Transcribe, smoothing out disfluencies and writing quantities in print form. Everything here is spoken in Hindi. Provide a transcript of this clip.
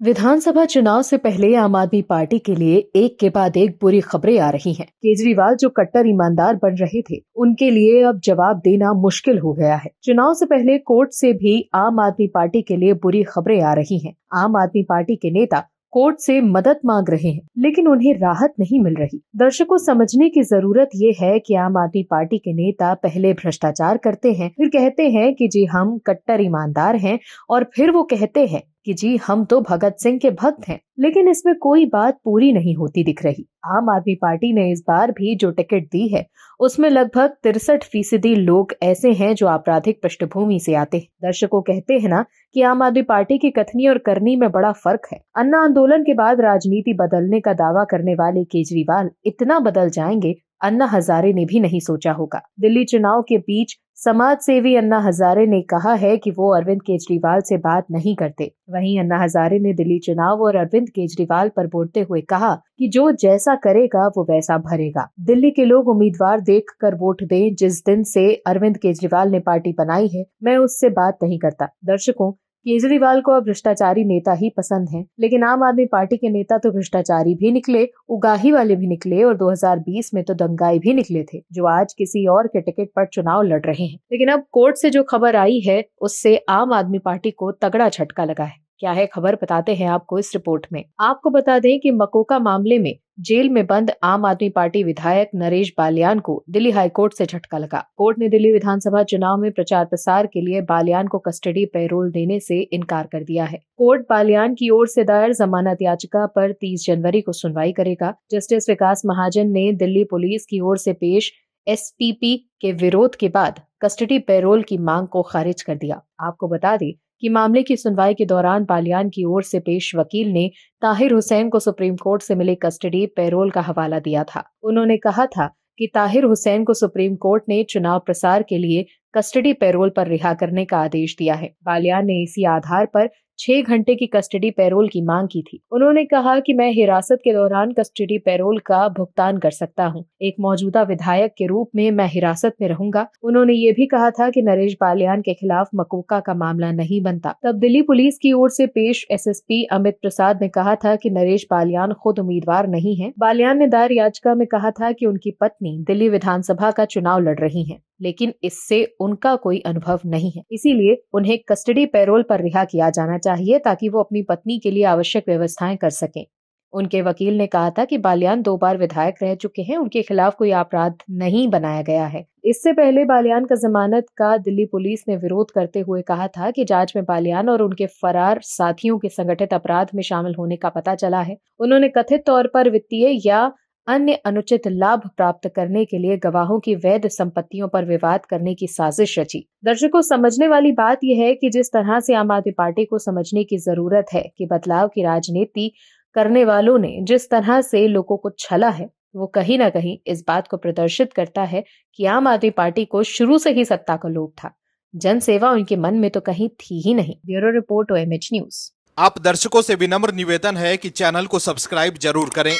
विधानसभा चुनाव से पहले आम आदमी पार्टी के लिए एक के बाद एक बुरी खबरें आ रही हैं। केजरीवाल जो कट्टर ईमानदार बन रहे थे, उनके लिए अब जवाब देना मुश्किल हो गया है। चुनाव से पहले कोर्ट से भी आम आदमी पार्टी के लिए बुरी खबरें आ रही हैं। आम आदमी पार्टी के नेता कोर्ट से मदद मांग रहे हैं, लेकिन उन्हें राहत नहीं मिल रही। दर्शकों, समझने की जरूरत ये है कि आम आदमी पार्टी के नेता पहले भ्रष्टाचार करते हैं, फिर कहते हैं कि जी हम कट्टर ईमानदार हैं, और फिर वो कहते हैं कि जी हम तो भगत सिंह के भक्त हैं। लेकिन इसमें कोई बात पूरी नहीं होती दिख रही। आम आदमी पार्टी ने इस बार भी जो टिकट दी है, उसमें लगभग 63% लोग ऐसे हैं जो आपराधिक पृष्ठभूमि से आते हैं। दर्शकों, कहते हैं ना कि आम आदमी पार्टी की कथनी और करनी में बड़ा फर्क है। अन्ना आंदोलन के बाद राजनीति बदलने का दावा करने वाले केजरीवाल इतना बदल जाएंगे, अन्ना हजारे ने भी नहीं सोचा होगा। दिल्ली चुनाव के बीच समाज सेवी अन्ना हजारे ने कहा है कि वो अरविंद केजरीवाल से बात नहीं करते। वहीं अन्ना हजारे ने दिल्ली चुनाव और अरविंद केजरीवाल पर बोलते हुए कहा कि जो जैसा करेगा वो वैसा भरेगा। दिल्ली के लोग उम्मीदवार देखकर वोट दें। जिस दिन से अरविंद केजरीवाल ने पार्टी बनाई है, मैं उससे बात नहीं करता। दर्शकों, केजरीवाल को अब भ्रष्टाचारी नेता ही पसंद हैं, लेकिन आम आदमी पार्टी के नेता तो भ्रष्टाचारी भी निकले, उगाही वाले भी निकले, और 2020 में तो दंगाई भी निकले थे, जो आज किसी और के टिकट पर चुनाव लड़ रहे हैं। लेकिन अब कोर्ट से जो खबर आई है, उससे आम आदमी पार्टी को तगड़ा झटका लगा है। क्या है खबर, बताते हैं आपको इस रिपोर्ट में। आपको बता दें कि मकोका मामले में जेल में बंद आम आदमी पार्टी विधायक नरेश बालियान को दिल्ली हाईकोर्ट से झटका लगा। कोर्ट ने दिल्ली विधानसभा चुनाव में प्रचार प्रसार के लिए बालियान को कस्टडी पैरोल देने से इनकार कर दिया है। कोर्ट बालियान की ओर से दायर जमानत याचिका पर 30 जनवरी को सुनवाई करेगा। जस्टिस विकास महाजन ने दिल्ली पुलिस की ओर से पेश एसपीपी के विरोध के बाद कस्टडी पैरोल की मांग को खारिज कर दिया। आपको बता दें कि मामले की सुनवाई के दौरान बालियान की ओर से पेश वकील ने ताहिर हुसैन को सुप्रीम कोर्ट से मिले कस्टडी पैरोल का हवाला दिया था। उन्होंने कहा था कि ताहिर हुसैन को सुप्रीम कोर्ट ने चुनाव प्रसार के लिए कस्टडी पैरोल पर रिहा करने का आदेश दिया है। बालियान ने इसी आधार पर 6 घंटे की कस्टडी पैरोल की मांग की थी। उन्होंने कहा कि मैं हिरासत के दौरान कस्टडी पैरोल का भुगतान कर सकता हूं। एक मौजूदा विधायक के रूप में मैं हिरासत में रहूंगा। उन्होंने ये भी कहा था कि नरेश बालियान के खिलाफ मकोका का मामला नहीं बनता। तब दिल्ली पुलिस की ओर से पेश एसएसपी अमित प्रसाद ने कहा था कि नरेश बालियान खुद उम्मीदवार नहीं है। बालियान ने दायर याचिका में कहा था कि उनकी पत्नी दिल्ली विधानसभा का चुनाव लड़ रही है, लेकिन इससे उनका कोई अनुभव नहीं है, इसीलिए उन्हें कस्टडी पैरोल पर रिहा किया जाना चाहिए ताकि वो अपनी पत्नी के लिए आवश्यक व्यवस्थाएं कर सकें। उनके वकील ने कहा था कि बालियान 2 बार विधायक रह चुके हैं, उनके खिलाफ कोई अपराध नहीं बनाया गया है। इससे पहले बालियान का जमानत का दिल्ली पुलिस ने विरोध करते हुए कहा था कि जांच में बालियान और उनके फरार साथियों के संगठित अपराध में शामिल होने का पता चला है। उन्होंने कथित तौर पर वित्तीय या अन्य अनुचित लाभ प्राप्त करने के लिए गवाहों की वैध संपत्तियों पर विवाद करने की साजिश रची। दर्शकों, समझने वाली बात यह है कि जिस तरह से आम आदमी पार्टी को समझने की जरूरत है कि बदलाव की राजनीति करने वालों ने जिस तरह से लोगों को छला है, वो कहीं ना कहीं इस बात को प्रदर्शित करता है कि आम आदमी पार्टी को शुरू से ही सत्ता का लोभ था। जन सेवा उनके मन में तो कहीं थी ही नहीं। Bureau report, OMH news. आप दर्शकों से विनम्र निवेदन है कि चैनल को सब्सक्राइब जरूर करें